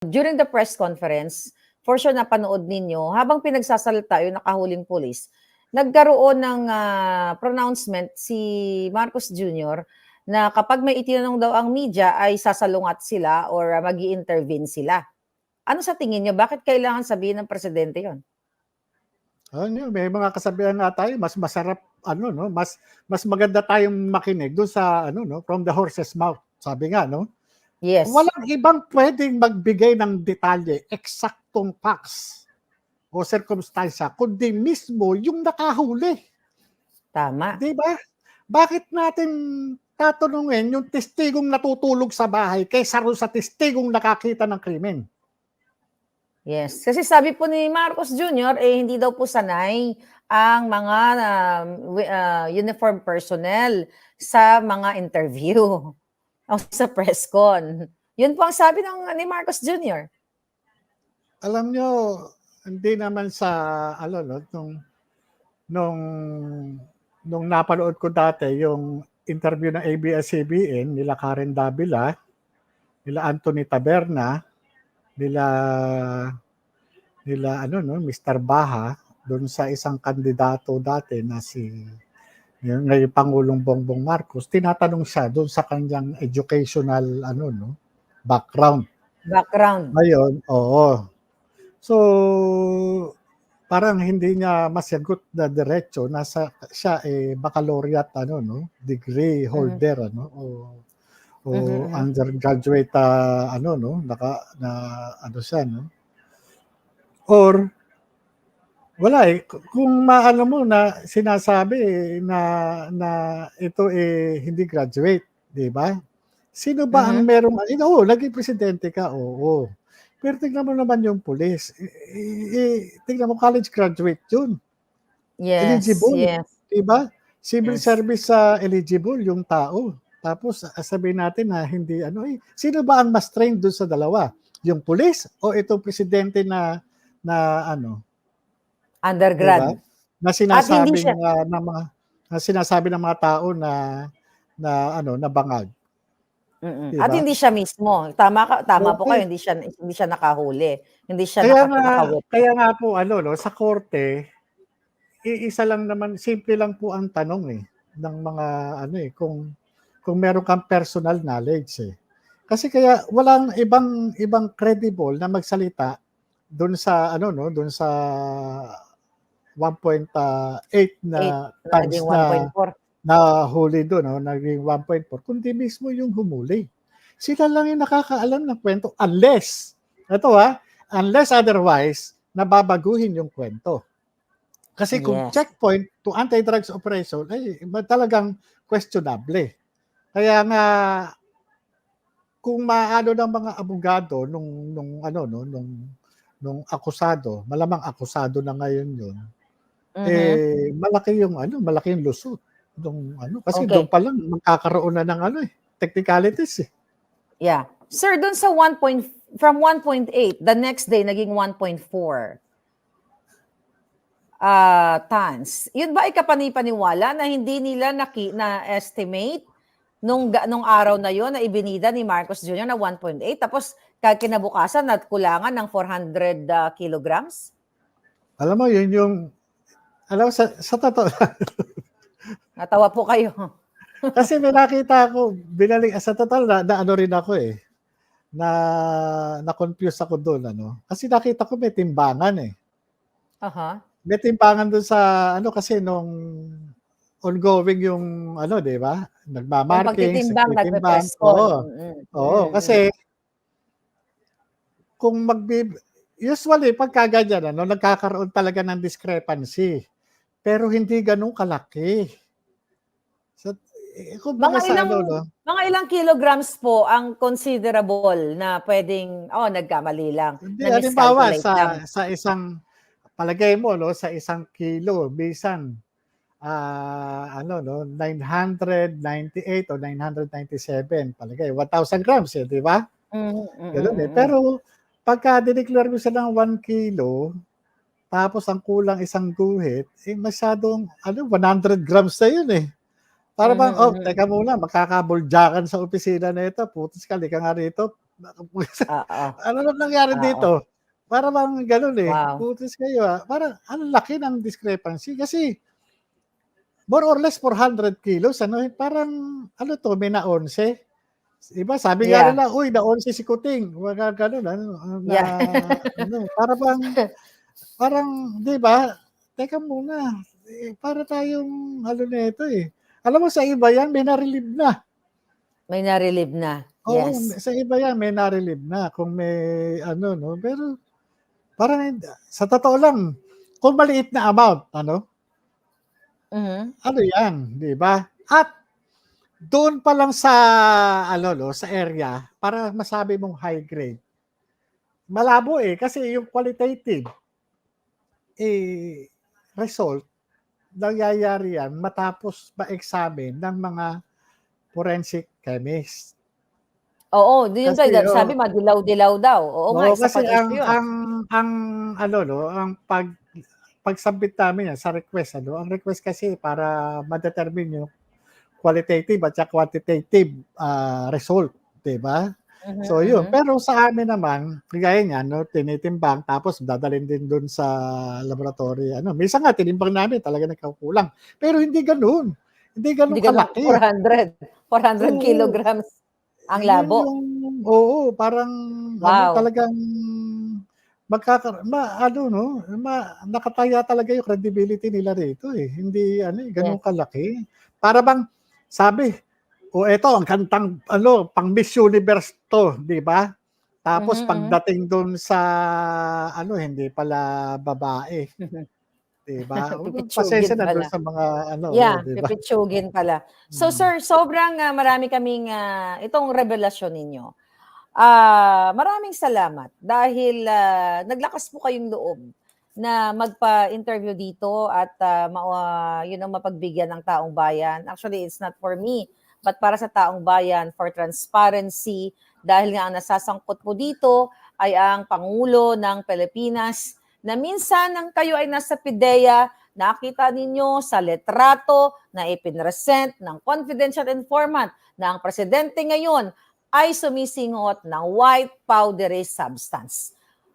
During the press conference, for sure napanood ninyo, habang pinagsasalita yung nakahuling pulis, nagkaroon ng pronouncement si Marcos Jr. na kapag may itinanong daw ang media ay sasalungat sila or mag-i-intervene sila. Ano sa tingin nyo? Bakit kailangan sabihin ng presidente yon? May mga kasabihan nga tayo, mas masarap mas maganda tayong makinig doon sa from the horse's mouth. Sabi nga, no? Yes. Walang ibang pwedeng magbigay ng detalye, eksaktong facts o circumstansya, kundi mismo yung nakahuli. Tama. Di ba? Bakit natin tatanungin yung testigong natutulog sa bahay kaysa sa testigong nakakita ng krimen? Yes. Kasi sabi po ni Marcos Jr., hindi daw po sanay ang mga uniform personnel sa mga interview o sa press con. Yun po ang sabi ni Marcos Jr. Alam nyo, hindi naman sa, nung napanood ko dati, yung interview ng ABS-CBN, nila Karen Davila, nila Anthony Taberna, nila Mr. Baha, doon sa isang kandidato dati na si ngayon Pangulong Bongbong Marcos, tinatanong siya doon sa kanyang educational background. Ngayon, oo. So, parang hindi niya masagot na diretso, siya baccalaureate degree holder undergraduate siya or wala kung maano mo na sinasabi na ito hindi graduate, di ba? Sino ba ang merong naging presidente ka? Oo. Pero tingnan mo naman yung pulis. Tingnan mo, college graduate yun. Yes, eligible. Yes. Diba? Civil service eligible yung tao. Tapos sabihin natin na hindi sino ba ang mas trained doon sa dalawa? Yung pulis o itong presidente na undergrad? Diba? Na sinasabi ng mga tao na bangag. Diba? At hindi siya mismo. Tama po kayo, hindi siya nakahuli. Hindi siya nakawit. Kaya nga po sa korte, iisa lang naman, simple lang po ang tanong ng mga kung meron kang personal knowledge Kasi kaya walang ibang credible na magsalita doon sa doon sa 1.8 na times na huli doon, naging 1.4, kundi mismo yung humuli. Sila lang yung nakakaalam ng kwento unless otherwise, nababaguhin yung kwento. Kasi kung checkpoint to anti-drugs operation, talagang questionable. Kaya nga, kung maano ng mga abogado nung akusado, malamang akusado na ngayon yun, malaki yung lusot. Kasi doon pa lang magkakaroon na ng technicalities Yeah. Sir, doon sa from 1.8, the next day naging 1.4 tons. Yun ba ay kapanipaniwala na hindi nila na-estimate nung araw na yun na ibinida ni Marcos Jr. na 1.8 tapos kinabukasan at kulangan ng 400 kilograms? Alam mo, yun yung sa totoo Natawa po kayo. Kasi may nakita ako, sa total na rin ako na-confuse ako doon Kasi nakita ko may timbangan May timbangan doon sa kasi nung ongoing yung di ba? Nagmamarking, nagtitimbang. Oo, kasi kung usually pagka ganyan nagkakaroon talaga ng discrepancy. Pero hindi ganun kalaki. Mga ilang kilograms po ang considerable na pwedeng nagkamali lang. Hindi, halimbawa sa isang palagay mo sa isang kilo bisan 998 o 997 palagay 1,000 grams di ba? Ganun Pero pagka dineclare mo siya ng 1 kilo tapos ang kulang isang guhit, masyadong 100 grams na yun Para bang, teka muna, makakabuljakan sa opisina na ito. Putos ka, lika nga rito. Oo. Ano na nangyari Oo. dito? Para bang gano'n, eh, Wow. "Putis kayo, parang ang laki ng discrepancy kasi more or less 400 kilos ano, parang ano 'to, may na-11. Iba sabi nga Yeah. nila, "Uy, na-11 si Kuting." Mga gano'n ano, na Yeah. ano, para bang parang 'di ba? Teka muna, eh, para tayong ano nito, eh. Alam mo sa iba 'yan may na-relieve na. May na-relieve na. Oo, Yes. sa iba 'yan may na-relieve na kung may ano 'no, pero parang sa totoo lang, kung maliit na amount ano, Mhm. ano 'yan, 'di ba? At doon pa lang sa ano 'no, sa area para masabi mong high grade, malabo, eh, kasi yung qualitative, eh, result nangyayari yan matapos ma-examine ng mga forensic chemist. Oo, yun pa Kasi sabi madilaw-dilaw daw. Oo nga, oo, isa kasi pang issue yun. ang ano 'no, ang pag-submit namin yan sa request ano, ang request kasi para ma-determine yung qualitative at saka quantitative, result, 'di ba? Mhm, So yun, mhm. pero sa amin naman, kagaya niyan 'no, tinitimbang tapos dadalhin din dun sa laboratory ano, minsan nga tinimbang namin talagang nagkakulang, pero hindi gano'n, hindi Hindi gano'n gano'n kalaki. 400 Oo, kilograms ang yun labo. yung oo, parang ano Wow. talagang ano 'no, nakataya talaga yung credibility nila rito, eh, hindi ano, eh, gano'n Yes. kalaki. Para bang sabi, "Oh, eto ang kantang ano, pang Miss Universe 'to," 'di ba? Tapos Mhm, pagdating dun sa ano, hindi pala babae, mhm. 'di ba? Pasensya Pipitsugin na dun pala. sa mga ano, oh, Yeah, 'di ba? pipitsugin pala. So Mm. sir, sobrang, marami kaming, itong revelasyon ninyo. Maraming salamat dahil, naglakas po kayong loob na magpa-interview dito at, yun ang mapagbigyan ng taong bayan. Actually, it's not for me, but para sa taong bayan, for transparency, dahil nga ang nasasangkot po dito ay ang Pangulo ng Pilipinas na minsan nang kayo ay nasa PIDEA, nakita ninyo sa letrato na ipinresent ng confidential informant na ang presidente ngayon ay sumisingot ng white powdery substance.